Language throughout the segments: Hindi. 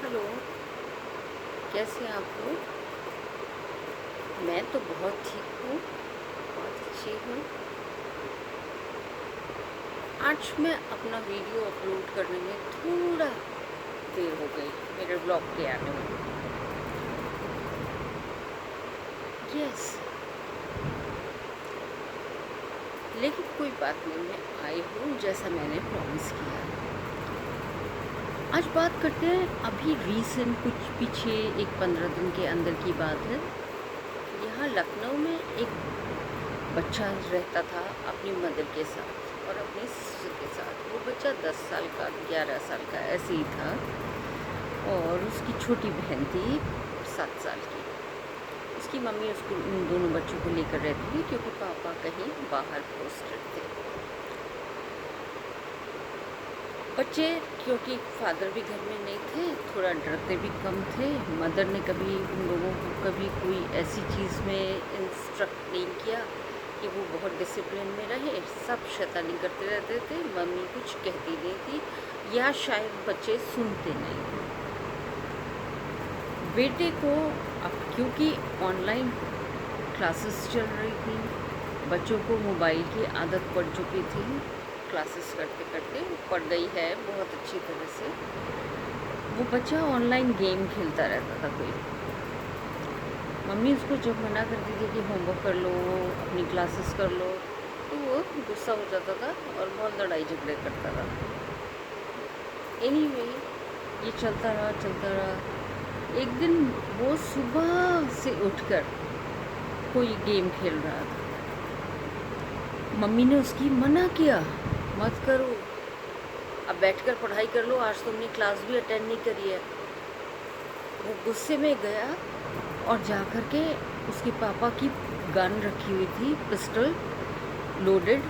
हेलो, कैसे हैं आप लोग? मैं तो बहुत ठीक हूँ, बहुत अच्छी हूँ। आज मैं अपना वीडियो अपलोड करने में थोड़ा देर हो गई मेरे ब्लॉग के आने में। यस, लेकिन कोई बात नहीं, मैं आई हूँ जैसा मैंने प्रॉमिस किया। आज बात करते हैं अभी रीसेंट कुछ पीछे एक 15 दिन के अंदर की बात है। यहाँ लखनऊ में एक बच्चा रहता था अपनी मदर के साथ और अपनी सिस्टर के साथ। वो बच्चा 10 साल का 11 साल का ऐसे ही था और उसकी छोटी बहन थी 7 साल की। उसकी मम्मी उसको उन दोनों बच्चों को लेकर रहती थी क्योंकि पापा कहीं बाहर पोस्टेड थे। बच्चे क्योंकि फादर भी घर में नहीं थे, थोड़ा डरते भी कम थे। मदर ने कभी उन लोगों को कभी कोई ऐसी चीज़ में इंस्ट्रक्ट नहीं किया कि वो बहुत डिसिप्लिन में रहे। सब शैतानी करते रहते थे, मम्मी कुछ कहती नहीं थी या शायद बच्चे सुनते नहीं थे। बेटे को अब क्योंकि ऑनलाइन क्लासेस चल रही थी, बच्चों को मोबाइल की आदत पड़ चुकी थी। क्लासेस करते करते पड़ गई है बहुत अच्छी तरह से। वो बच्चा ऑनलाइन गेम खेलता रहता था कोई। मम्मी उसको जब मना करती थी कि होमवर्क कर लो, अपनी क्लासेस कर लो, तो वो गुस्सा हो जाता था और बहुत लड़ाई झगड़े करता था। एनीवे, ये चलता रहा। एक दिन वो सुबह से उठकर कोई गेम खेल रहा था। मम्मी ने उसकी मना किया, मत करो, अब बैठकर पढ़ाई कर लो, आज तुमने क्लास भी अटेंड नहीं करी है। वो गुस्से में गया और जा कर के उसके पापा की गन रखी हुई थी, पिस्टल लोडेड,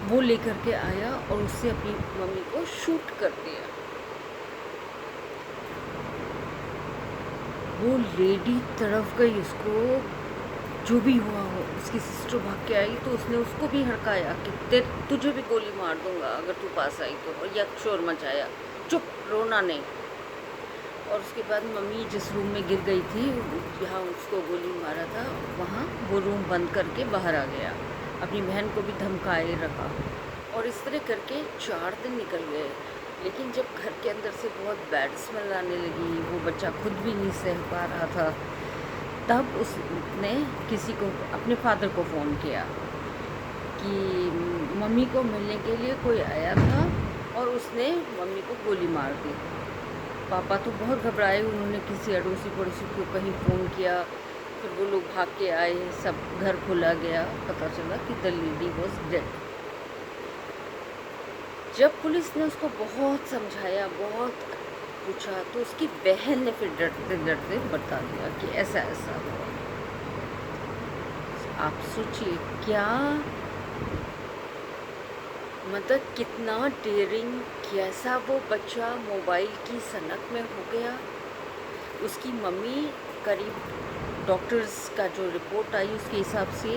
वो लेकर के आया और उससे अपनी मम्मी को शूट कर दिया। वो लेडी तड़प गई, उसको जो भी हुआ हो। उसकी सिस्टर भाग के आई तो उसने उसको भी हड़काया कि तुझे भी गोली मार दूंगा अगर तू पास आई तो, और या शोर मचाया, चुप, रोना नहीं। और उसके बाद मम्मी जिस रूम में गिर गई थी, जहाँ उसको गोली मारा था, वहाँ वो रूम बंद करके बाहर आ गया, अपनी बहन को भी धमकाए रखा। और इस तरह करके 4 दिन निकल गए। लेकिन जब घर के अंदर से बहुत बैड स्मेल आने लगी, वो बच्चा खुद भी नहीं सह पा रहा था, तब उसने किसी को, अपने फादर को फ़ोन किया कि मम्मी को मिलने के लिए कोई आया था और उसने मम्मी को गोली मार दी। पापा तो बहुत घबराए, उन्होंने किसी अड़ोसी पड़ोसी को कहीं फ़ोन किया, फिर वो लोग भाग के आए, सब घर खोला गया, पता चला कि द लेडी वॉज डेड। जब पुलिस ने उसको बहुत समझाया, बहुत पूछा, तो उसकी बहन ने फिर डरते डरते बता दिया कि ऐसा ऐसा हुआ। आप सोचिए क्या, मतलब कितना डेयरिंग, कैसा वो बच्चा मोबाइल की सनक में हो गया। उसकी मम्मी करीब डॉक्टर्स का जो रिपोर्ट आई उसके हिसाब से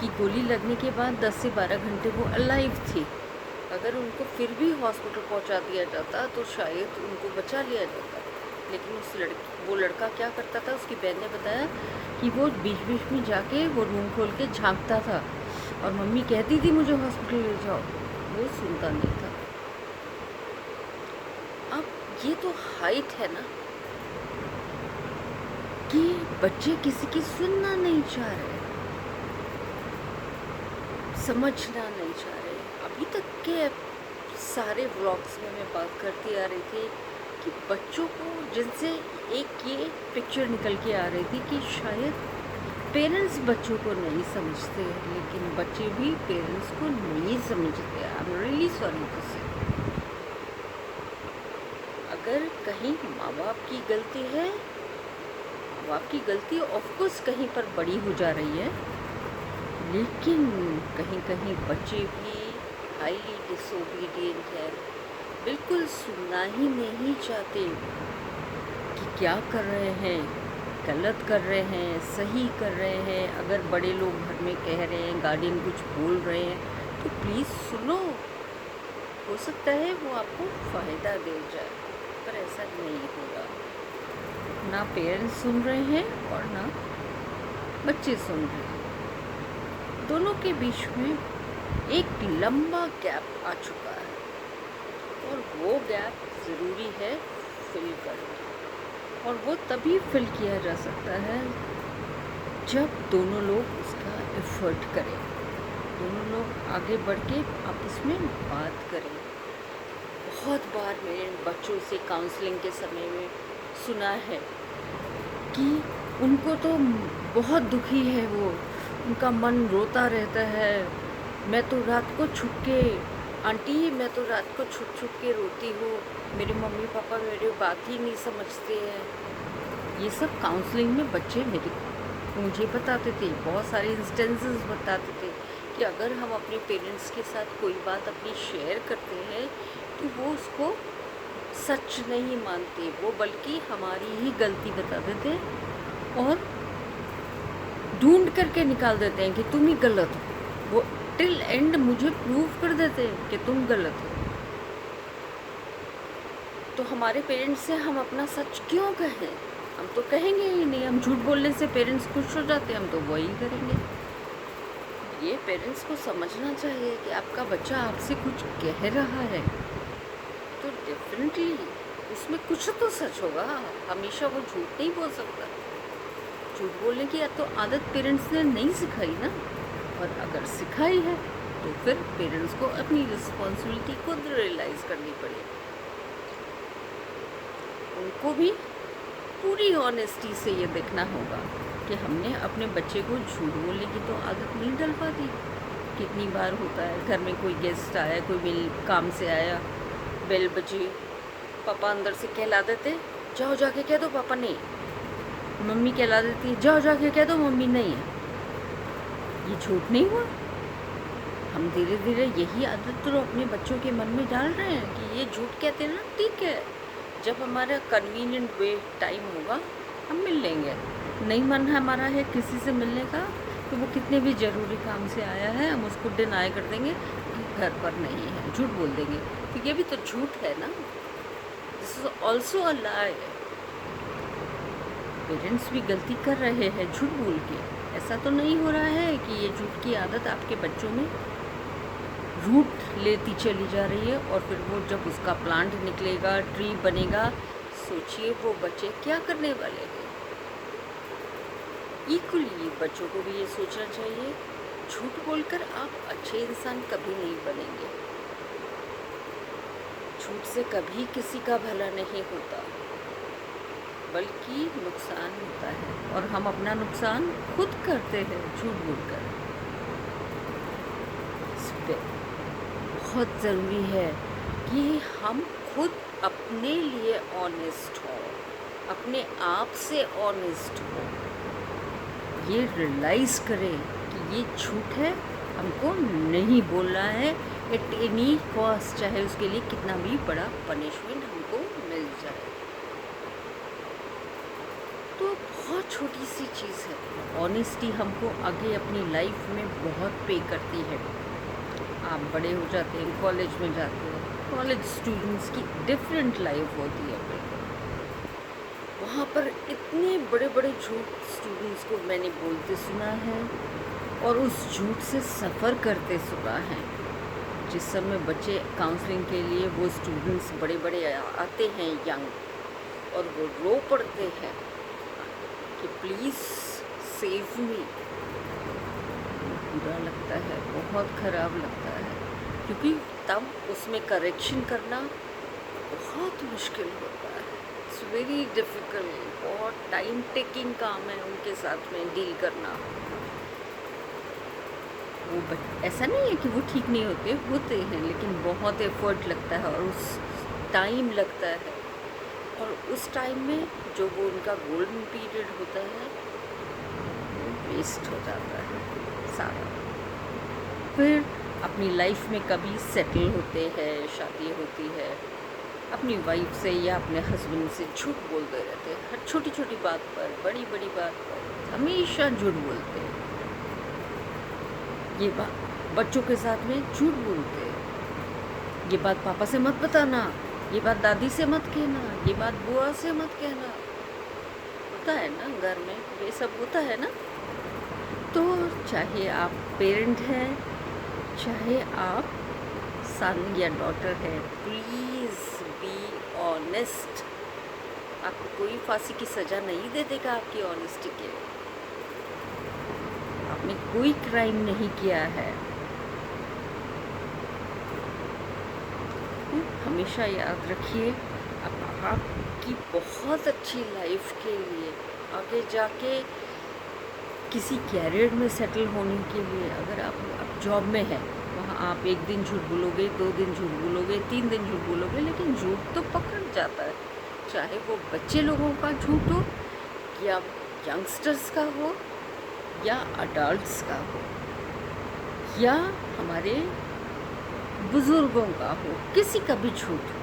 कि गोली लगने के बाद 10 से 12 घंटे वो अलाइव थी। अगर उनको फिर भी हॉस्पिटल पहुंचा दिया जाता तो शायद उनको बचा लिया जाता। लेकिन वो लड़का क्या करता था, उसकी बहन ने बताया कि वो बीच बीच में जाके वो रूम खोल के झांकता था और मम्मी कहती थी मुझे हॉस्पिटल ले जाओ, वो सुनता नहीं था। अब ये तो हाइट है ना कि बच्चे किसी की सुनना नहीं चाह रहे, समझना नहीं चाह रहे। अभी तक के सारे व्लॉग्स में मैं बात करती आ रही थी कि बच्चों को, जिनसे एक ये पिक्चर निकल के आ रही थी कि शायद पेरेंट्स बच्चों को नहीं समझते, लेकिन बच्चे भी पेरेंट्स को नहीं समझते। I am really sorry to say. अगर कहीं माँ बाप की गलती है, माँ बाप की गलती ऑफकोर्स कहीं पर बड़ी हो जा रही है, लेकिन कहीं कहीं बच्चे भी हाईली डिसोबीडियंट है, बिल्कुल सुनना ही नहीं चाहते कि क्या कर रहे हैं, गलत कर रहे हैं, सही कर रहे हैं। अगर बड़े लोग घर में कह रहे हैं, गार्डियन कुछ बोल रहे हैं, तो प्लीज़ सुनो, हो सकता है वो आपको फ़ायदा दे जाए। पर ऐसा नहीं हो रहा। ना पेरेंट्स सुन रहे हैं और ना बच्चे सुन रहे हैं। दोनों के बीच में एक लंबा गैप आ चुका है और वो गैप ज़रूरी है फिल करना। और वो तभी फिल किया जा सकता है जब दोनों लोग उसका एफर्ट करें, दोनों लोग आगे बढ़ के आपस में बात करें। बहुत बार मैंने बच्चों से काउंसलिंग के समय में सुना है कि उनको तो बहुत दुखी है, वो उनका मन रोता रहता है। मैं तो रात को छुप के, आंटी मैं तो रात को छुप छुप के रोती हूँ, मेरे मम्मी पापा मेरे बात ही नहीं समझते हैं। ये सब काउंसलिंग में बच्चे मुझे बताते थे, बहुत सारे इंस्टेंसेस बताते थे कि अगर हम अपने पेरेंट्स के साथ कोई बात अपनी शेयर करते हैं तो वो उसको सच नहीं मानते, वो बल्कि हमारी ही गलती बता देते और ढूंढ करके निकाल देते हैं कि तुम ही गलत हो। वो टिल एंड मुझे प्रूव कर देते हैं कि तुम गलत हो। तो हमारे पेरेंट्स से हम अपना सच क्यों कहें? हम तो कहेंगे ही नहीं। हम झूठ बोलने से पेरेंट्स खुश हो जाते हैं, हम तो वही करेंगे। ये पेरेंट्स को समझना चाहिए कि आपका बच्चा आपसे कुछ कह रहा है तो डेफिनेटली उसमें कुछ तो सच होगा। हमेशा वो झूठ नहीं बोल सकता। झूठ बोलने की तो आदत पेरेंट्स ने नहीं सिखाई ना, और अगर सिखाई है तो फिर पेरेंट्स को अपनी रिस्पॉन्सिबिलिटी खुद रियलाइज़ करनी पड़ेगी। उनको भी पूरी ऑनेस्टी से ये देखना होगा कि हमने अपने बच्चे को झूठ बोलने की तो आदत नहीं डलवा दी। कितनी बार होता है घर में कोई गेस्ट आया, कोई मिल काम से आया, बेल बजी, पापा अंदर से कहला देते जाओ जाके कह दो पापा नहीं, मम्मी कहला देती जाओ जाके कह दो मम्मी नहीं है। ये झूठ नहीं हुआ? हम धीरे धीरे यही आदत तो अपने बच्चों के मन में डाल रहे हैं कि ये झूठ कहते हैं ना, ठीक है, जब हमारा कन्वीनियंट वे टाइम होगा हम मिल लेंगे। नहीं मन हमारा है किसी से मिलने का तो वो कितने भी ज़रूरी काम से आया है हम उसको डिनाई कर देंगे कि घर पर नहीं है, झूठ बोल देंगे। तो ये भी तो झूठ है ना, this is also a lie. Parents भी गलती कर रहे हैं झूठ बोल के। ऐसा तो नहीं हो रहा है कि ये झूठ की आदत आपके बच्चों में रूट लेती चली जा रही है और फिर वो जब उसका प्लांट निकलेगा, ट्री बनेगा, सोचिए वो बच्चे क्या करने वाले हैं। इक्वली बच्चों को भी ये सोचना चाहिए, झूठ बोलकर आप अच्छे इंसान कभी नहीं बनेंगे। झूठ से कभी किसी का भला नहीं होता, बल्कि नुकसान होता है और हम अपना नुकसान खुद करते हैं झूठ बोलकर। इस पे बहुत ज़रूरी है कि हम खुद अपने लिए ऑनेस्ट हों, अपने आप से ऑनेस्ट हों, ये रियलाइज़ करें कि ये झूठ है, हमको नहीं बोलना है एट एनी कॉस्ट, चाहे उसके लिए कितना भी बड़ा पनिशमेंट हमको मिल जाए। तो बहुत छोटी सी चीज़ है, ऑनेस्टी हमको आगे अपनी लाइफ में बहुत पे करती है। आप बड़े हो जाते हैं, कॉलेज में जाते हैं, कॉलेज स्टूडेंट्स की डिफरेंट लाइफ होती है। वहाँ पर इतने बड़े बड़े झूठ स्टूडेंट्स को मैंने बोलते सुना है और उस झूठ से सफ़र करते सुना है। जिस समय बच्चे काउंसलिंग के लिए वो स्टूडेंट्स बड़े बड़े आते हैं यंग, और वो रो पड़ते हैं कि प्लीज़ सेव मी, बुरा लगता है, बहुत ख़राब लगता है, क्योंकि तब उसमें करेक्शन करना बहुत मुश्किल होता है। इट्स वेरी डिफ़िकल्ट, बहुत टाइम टेकिंग काम है उनके साथ में डील करना। वो ऐसा नहीं है कि वो ठीक नहीं होते हैं, लेकिन बहुत एफर्ट लगता है और उस टाइम लगता है, और उस टाइम में जो वो उनका गोल्डन पीरियड होता है वो वेस्ट हो जाता है सारा। फिर अपनी लाइफ में कभी सेटल होते हैं, शादी होती है, अपनी वाइफ से या अपने हस्बैंड से झूठ बोलते रहते हैं, हर छोटी छोटी बात पर, बड़ी बड़ी बात पर हमेशा झूठ बोलते हैं। ये बात बच्चों के साथ में झूठ बोलते हैं, ये बात पापा से मत बताना, ये बात दादी से मत कहना, ये बात बुआ से मत कहना। होता है ना घर में, ये सब होता है ना। तो चाहे आप पेरेंट हैं, चाहे आप सन या डॉटर है, प्लीज़ बी ऑनेस्ट। आपको कोई फांसी की सज़ा नहीं दे देगा आपकी ऑनेस्टी के लिए। आपने कोई क्राइम नहीं किया है। हमेशा याद रखिए, आपकी बहुत अच्छी लाइफ के लिए, आगे जाके किसी कैरियर में सेटल होने के लिए, अगर आप जॉब में हैं, वहाँ आप एक दिन झूठ बोलोगे, 2 दिन झूठ बोलोगे, 3 दिन झूठ बोलोगे, लेकिन झूठ तो पकड़ जाता है। चाहे वो बच्चे लोगों का झूठ हो या यंगस्टर्स का हो या अडल्ट्स का हो या हमारे बुज़ुर्गों का हो, किसी का भी झूठ हो,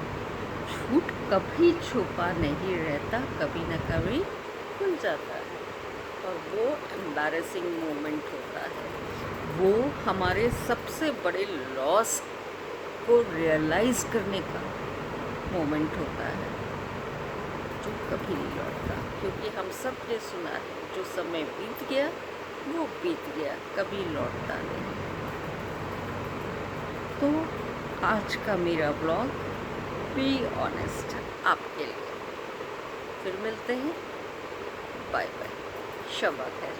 झूठ कभी छुपा नहीं रहता, कभी न कभी खुल जाता है। और वो एम्बैरेसिंग मोमेंट होता है, वो हमारे सबसे बड़े लॉस को रियलाइज़ करने का मोमेंट होता है, जो कभी नहीं लौटता। क्योंकि हम सब ने सुना है, जो समय बीत गया वो बीत गया, कभी लौटता नहीं। तो आज का मेरा ब्लॉग बी ऑनेस्ट आपके लिए। फिर मिलते हैं, बाय बाय, शब खैर।